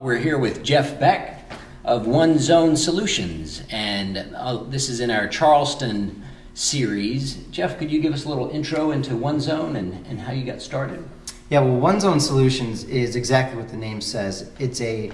We're here with Jeff Beck of ONEZONE Solutions, and this is in our Charleston series. Jeff, could you give us a little intro into ONEZONE and how you got started? Yeah, well, ONEZONE Solutions is exactly what the name says. It's a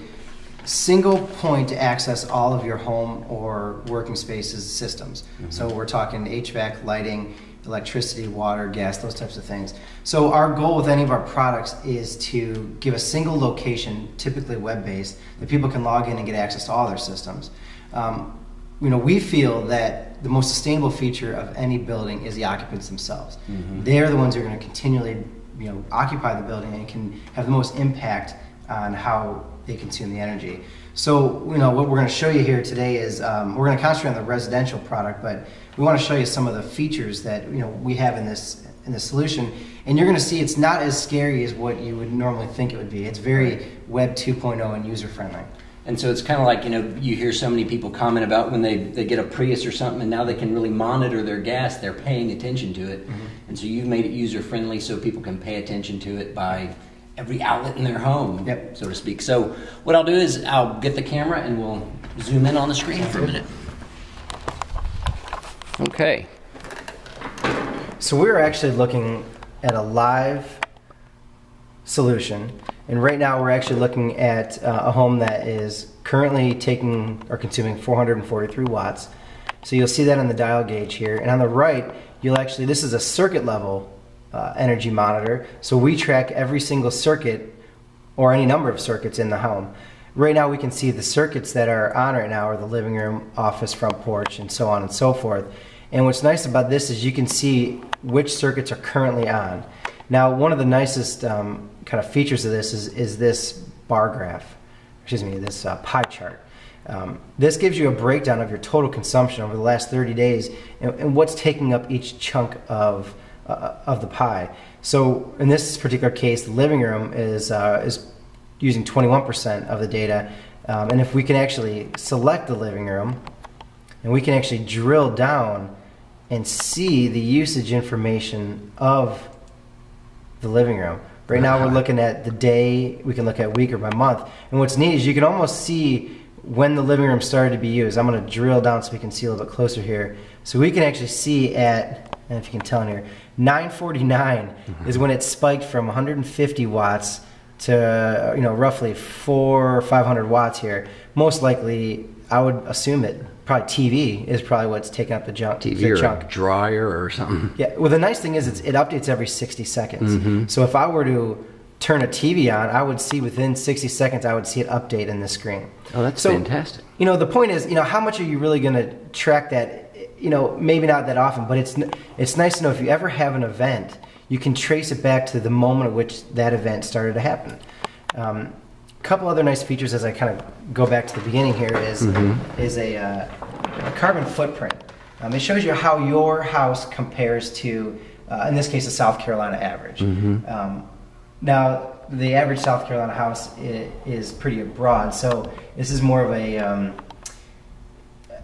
single point to access all of your home or working spaces systems. So we're talking HVAC, lighting, electricity, water, gas, those types of things. So our goal with any of our products is to give a single location, typically web-based, that people can log in and get access to all their systems. We feel that the most sustainable feature of any building is the occupants themselves. They're the ones who are going to continually occupy the building and can have the most impact on how they consume the energy. So, what we're going to show you here today is we're going to concentrate on the residential product, but we want to show you some of the features that we have in this solution, and you're going to see it's not as scary as what you would normally think it would be. It's very Web 2.0 and user friendly. And so it's kind of like, you hear so many people comment about when they get a Prius or something, and now they can really monitor their gas, they're paying attention to it. And so you've made it user friendly so people can pay attention to it by every outlet in their home, so to speak. So what I'll do is I'll get the camera and we'll zoom in on the screen for a minute. Okay. So we're actually looking at a live solution, and right now we're actually looking at a home that is currently taking or consuming 443 watts. So you'll see that on the dial gauge here, and on the right this is a circuit level energy monitor, so we track every single circuit or any number of circuits in the home. Right now we can see the circuits that are on right now are the living room, office, front porch, and so on and so forth. And what's nice about this is you can see which circuits are currently on. Now, one of the nicest kind of features of this is this bar graph, this pie chart. This gives you a breakdown of your total consumption over the last 30 days and what's taking up each chunk of the pie. So in this particular case, the living room is using 21% of the data, and if we can actually select the living room, and we can actually drill down and see the usage information of the living room. Right now we're looking at the day, we can look at week or by month, and what's neat is you can almost see when the living room started to be used. I'm going to drill down so we can see a little bit closer here. So we can actually see at, and if you can tell in here, 9:49 is when it spiked from 150 watts to roughly 400 or 500 watts here. Most likely, I would assume that probably TV is probably what's taking up the chunk. A dryer or something. Yeah. Well, the nice thing is it updates every 60 seconds. So if I were to turn a TV on, I would see within 60 seconds I would see it update in the screen. Oh, that's fantastic. The point is, how much are you really going to track that? Maybe not that often, but it's nice to know if you ever have an event, you can trace it back to the moment at which that event started to happen. A couple other nice features as I kind of go back to the beginning here is a carbon footprint. It shows you how your house compares to, in this case, a South Carolina average. Now, the average South Carolina house is pretty broad, so this is more of a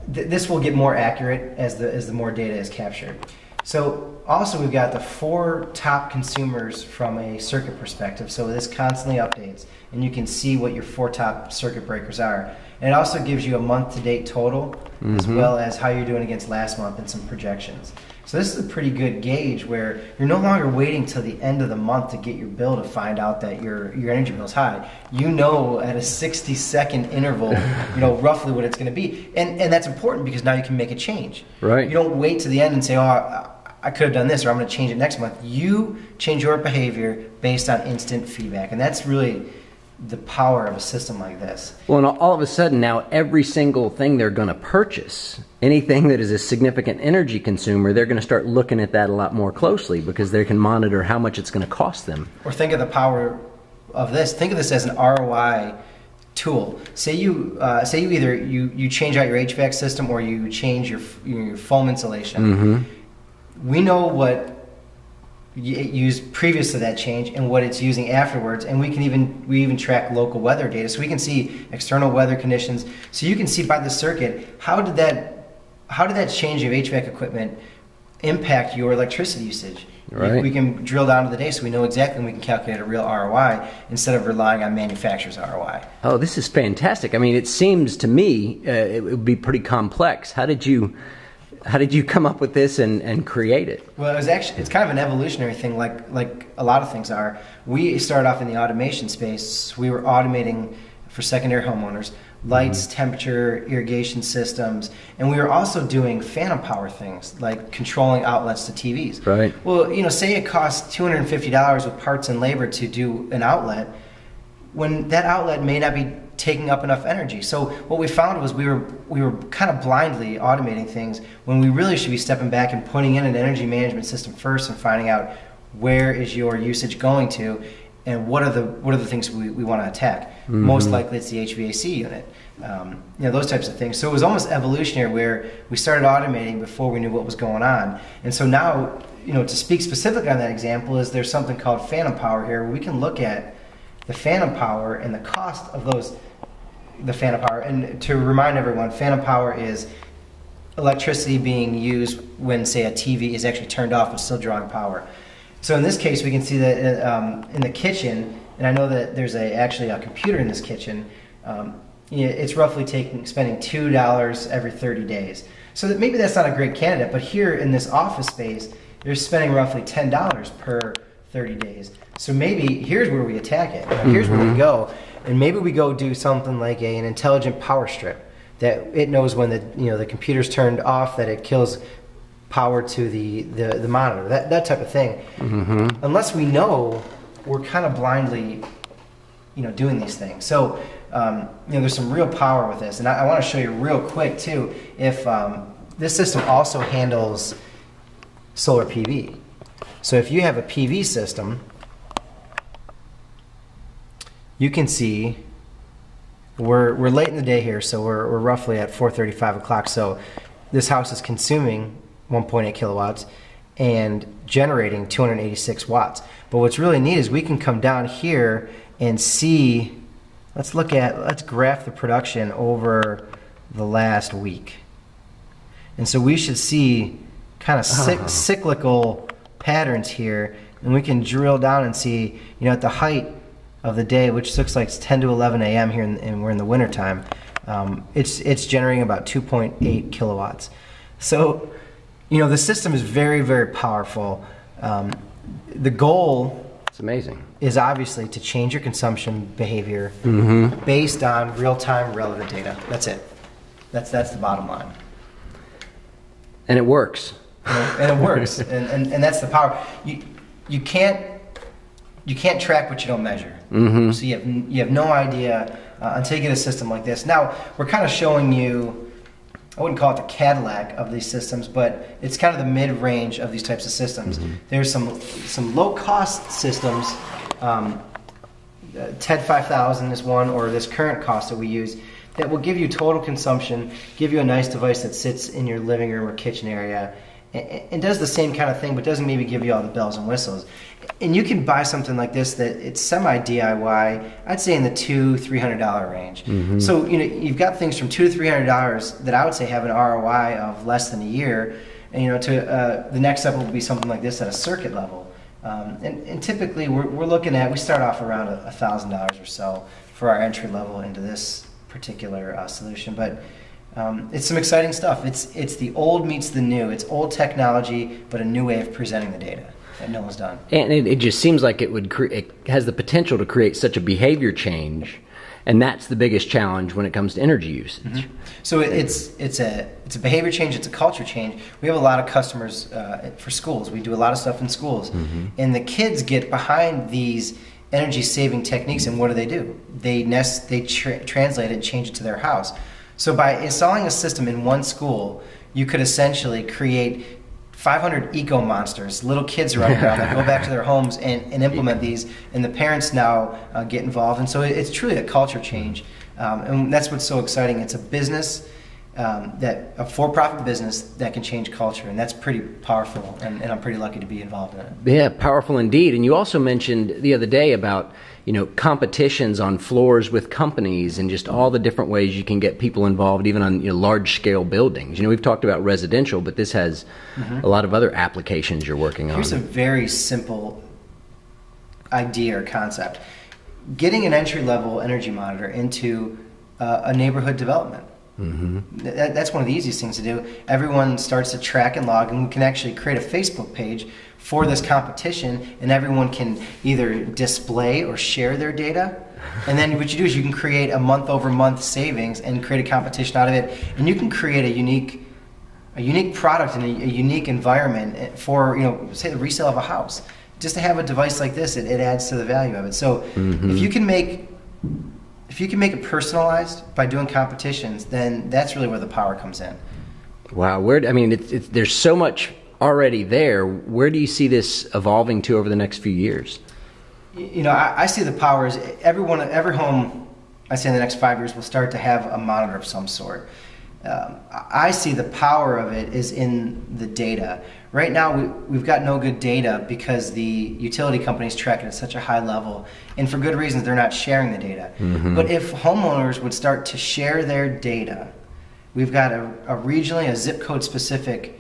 this will get more accurate as the more data is captured. So also we've got the 4 top consumers from a circuit perspective, so this constantly updates and you can see what your 4 top circuit breakers are. And it also gives you a month-to-date total as well as how you're doing against last month and some projections. So this is a pretty good gauge where you're no longer waiting till the end of the month to get your bill to find out that your energy bill is high. You know at a 60-second interval, roughly what it's going to be. And that's important because now you can make a change. Right. You don't wait to the end and say, oh, I could have done this or I'm going to change it next month. You change your behavior based on instant feedback. And that's really the power of a system like this. Well, and all of a sudden now every single thing they're going to purchase, anything that is a significant energy consumer, they're going to start looking at that a lot more closely because they can monitor how much it's going to cost them. Or think of the power of this. Think of this as an ROI tool. Say you either you change out your HVAC system or you change your foam insulation. We know what it used previous to that change and what it's using afterwards, and we even track local weather data, so we can see external weather conditions. So you can see by the circuit how did that change of HVAC equipment impact your electricity usage. Right. We can drill down to the day so we know exactly when we can calculate a real ROI instead of relying on manufacturer's ROI. Oh, this is fantastic. I mean, it seems to me it would be pretty complex. How did you come up with this and create it? Well, it's kind of an evolutionary thing, like a lot of things are. We started off in the automation space. We were automating for secondary homeowners, lights, temperature, irrigation systems, and we were also doing phantom power things like controlling outlets to TVs. Right. Well, say it costs $250 with parts and labor to do an outlet, when that outlet may not be taking up enough energy. So what we found was we were kind of blindly automating things when we really should be stepping back and putting in an energy management system first and finding out where is your usage going to, and what are the things we want to attack. Most likely it's the HVAC unit, those types of things. So it was almost evolutionary where we started automating before we knew what was going on. And so now, to speak specifically on that example, is there's something called phantom power here where we can look at the phantom power and the cost of the phantom power. And to remind everyone, phantom power is electricity being used when, say, a TV is actually turned off but still drawing power. So in this case, we can see that in the kitchen, and I know that there's actually a computer in this kitchen, it's roughly spending $2 every 30 days. So that maybe that's not a great candidate, but here in this office space, they're spending roughly $10 per 30 days. So maybe here's where we attack it. Here's where we go, and maybe we go do something like an intelligent power strip that it knows when the computer's turned off, that it kills power to the monitor, that type of thing. Unless we know, we're kind of blindly doing these things. So there's some real power with this, and I want to show you real quick too if this system also handles solar PV. So if you have a PV system, you can see we're late in the day here, so we're roughly at 4:35 o'clock. So this house is consuming 1.8 kilowatts and generating 286 watts. But what's really neat is we can come down here and see, let's graph the production over the last week. And so we should see kind of cyclical patterns here, and we can drill down and see, at the height of the day, which looks like it's 10 to 11 a.m. here, and we're in the winter time, it's generating about 2.8 kilowatts. So the system is very, very powerful. The goal, it's amazing, is obviously to change your consumption behavior based on real-time relevant data. That's it. That's the bottom line. And it works. And it works. and that's the power. You can't track what you don't measure. So you have no idea until you get a system like this. Now we're kind of showing you, I wouldn't call it the Cadillac of these systems, but it's kind of the mid-range of these types of systems. There's some low-cost systems. TED 5000 is one, or this current cost that we use, that will give you total consumption, give you a nice device that sits in your living room or kitchen area, and does the same kind of thing, but doesn't maybe give you all the bells and whistles. And you can buy something like this that it's semi-DIY, I'd say in the $200-300 range. So you've got things from $200 to $300 that I would say have an ROI of less than a year. And to the next step will be something like this at a circuit level. And typically we're looking at, we start off around $1,000 or so for our entry level into this particular solution. But it's some exciting stuff. It's the old meets the new. It's old technology, but a new way of presenting the data that no one's done. And it just seems like it has the potential to create such a behavior change, and that's the biggest challenge when it comes to energy usage. So it's a behavior change. It's a culture change. We have a lot of customers for schools. We do a lot of stuff in schools, and the kids get behind these energy saving techniques, and what do? They translate it and change it to their house. So by installing a system in one school, you could essentially create 500 eco monsters, little kids running around that go back to their homes and implement these, and the parents now get involved. And so it's truly a culture change, and that's what's so exciting. It's a business that a for-profit business that can change culture, and that's pretty powerful, and I'm pretty lucky to be involved in it. Yeah, powerful indeed. And you also mentioned the other day about, you know, competitions on floors with companies and just all the different ways you can get people involved, even on, you know, large-scale buildings. You know, we've talked about residential, but this has a lot of other applications you're working on. Here's a very simple idea or concept. Getting an entry-level energy monitor into a neighborhood development. That's one of the easiest things to do. Everyone starts to track and log, and we can actually create a Facebook page for this competition, and everyone can either display or share their data. And then what you do is you can create a month-over-month savings and create a competition out of it, and you can create a unique product and a unique environment for, you know, say the resale of a house. Just to have a device like this, it adds to the value of it. So if you can make it personalized by doing competitions, then that's really where the power comes in. Wow, I mean, there's so much already there. Where do you see this evolving to over the next few years? You know, I see the power is every home, I say in the next 5 years, will start to have a monitor of some sort. I see the power of it is in the data. Right now, we've got no good data because the utility companies track it at such a high level, and for good reasons, they're not sharing the data. But if homeowners would start to share their data, we've got a regionally, a zip code specific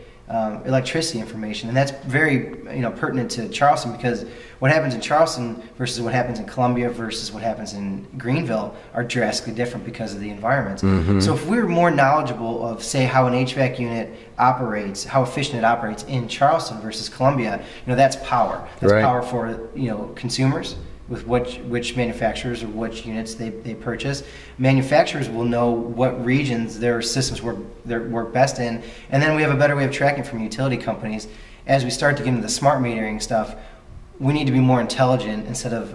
electricity information, and that's very, you know, pertinent to Charleston, because what happens in Charleston versus what happens in Columbia versus what happens in Greenville are drastically different because of the environments. So if we're more knowledgeable of, say, how an HVAC unit operates, how efficient it operates in Charleston versus Columbia, you know, that's power. That's power for, you know, consumers with which manufacturers or which units they purchase. Manufacturers will know what regions their systems work best in, and then we have a better way of tracking from utility companies. As we start to get into the smart metering stuff, we need to be more intelligent. Instead of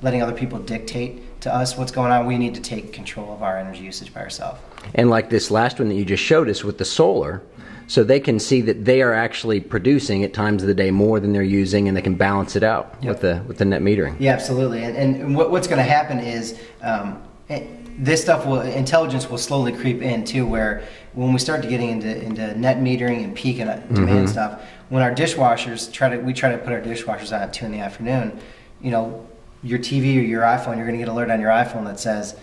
letting other people dictate to us what's going on, we need to take control of our energy usage by ourselves. And like this last one that you just showed us with the solar, so they can see that they are actually producing at times of the day more than they're using, and they can balance it out with the net metering. Yeah, absolutely. And what's going to happen is this stuff intelligence will slowly creep in too, where when we start to getting into net metering and peak and demand stuff, when our dishwashers we try to put our dishwashers on at 2 in the afternoon, you know, your TV or your iPhone, you're going to get an alert on your iPhone that says,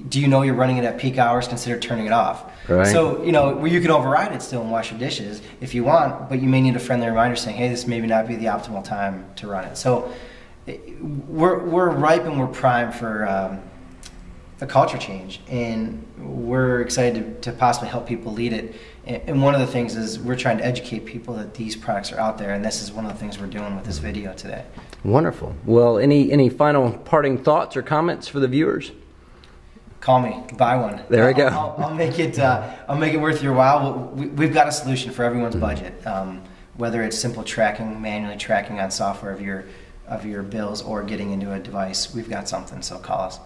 do you know you're running it at peak hours? Consider turning it off. Right. So, you know, you can override it still and wash your dishes if you want, but you may need a friendly reminder saying, hey, this may not be the optimal time to run it. So we're ripe and we're primed for a culture change, and we're excited to possibly help people lead it. And one of the things is we're trying to educate people that these products are out there, and this is one of the things we're doing with this video today. Wonderful. Well, any final parting thoughts or comments for the viewers? Call me, buy one. There we go. I'll make it worth your while. We've got a solution for everyone's budget. Whether it's simple tracking, manually tracking on software of your bills, or getting into a device, we've got something. So call us.